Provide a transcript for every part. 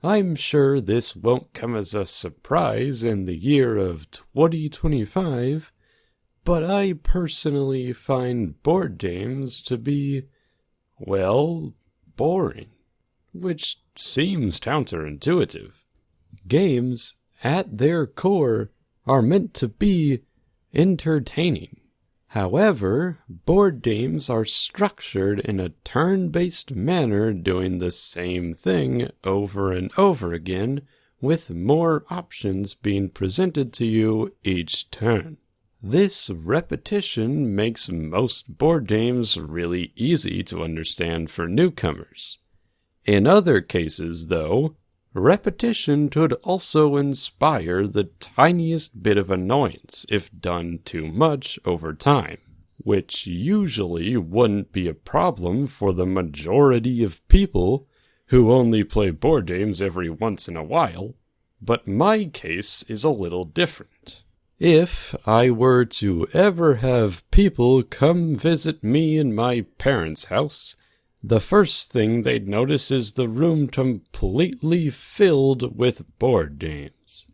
I'm sure this won't come as a surprise in the year of 2025, but I personally find board games to be, well, boring, which seems counterintuitive. Games, at their core, are meant to be entertaining. However, board games are structured in a turn-based manner, doing the same thing over and over again, with more options being presented to you each turn. This repetition makes most board games really easy to understand for newcomers. In other cases, though, repetition could also inspire the tiniest bit of annoyance if done too much over time, which usually wouldn't be a problem for the majority of people who only play board games every once in a while, but my case is a little different. If I were to ever have people come visit me in my parents' house, the first thing they'd notice is the room completely filled with board games.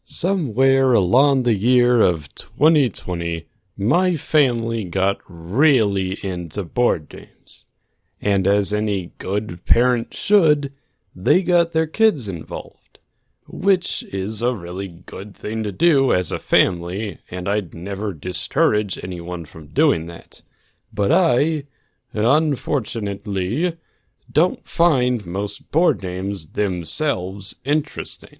Somewhere along the year of 2020, my family got really into board games. And as any good parent should, they got their kids involved, which is a really good thing to do as a family, and I'd never discourage anyone from doing that. But I, unfortunately, don't find most board games themselves interesting.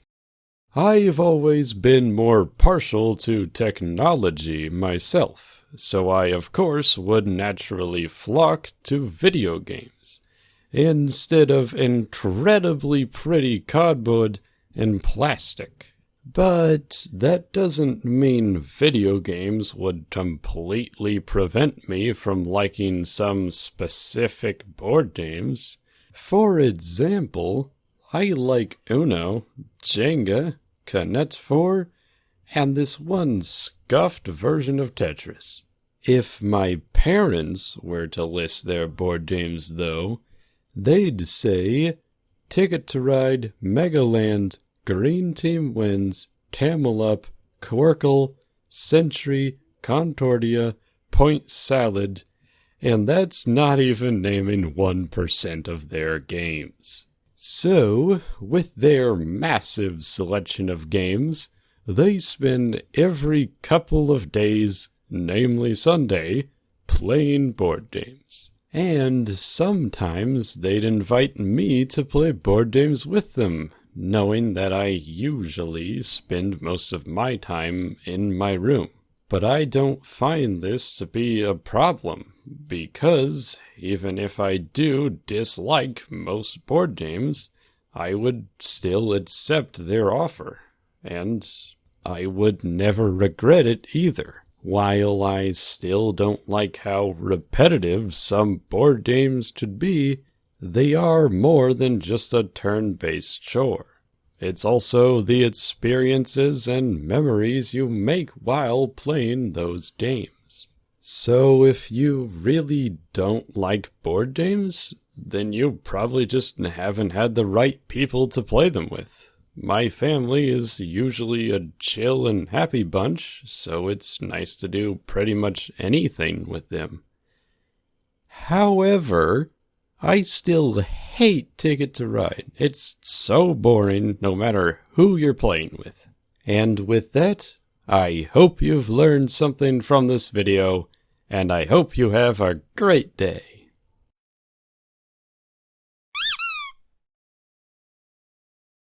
I've always been more partial to technology myself, so I of course would naturally flock to video games, instead of incredibly pretty cardboard and plastic. But that doesn't mean video games would completely prevent me from liking some specific board games. For example, I like Uno, Jenga, Connect 4, and this one scuffed version of Tetris. If my parents were to list their board games, though, they'd say Ticket to Ride, Megaland, Green Team Wins, Camel Up, Quirkle, Century, Concordia, Point Salad, and that's not even naming 1% of their games. So, with their massive selection of games, they spend every couple of days, namely Sunday, playing board games. And sometimes they'd invite me to play board games with them, knowing that I usually spend most of my time in my room. But I don't find this to be a problem, because even if I do dislike most board games, I would still accept their offer, and I would never regret it either. While I still don't like how repetitive some board games could be, they are more than just a turn-based chore. It's also the experiences and memories you make while playing those games. So if you really don't like board games, then you probably just haven't had the right people to play them with. My family is usually a chill and happy bunch, so it's nice to do pretty much anything with them. However, I still hate Ticket to Ride. It's so boring no matter who you're playing with. And with that, I hope you've learned something from this video, and I hope you have a great day.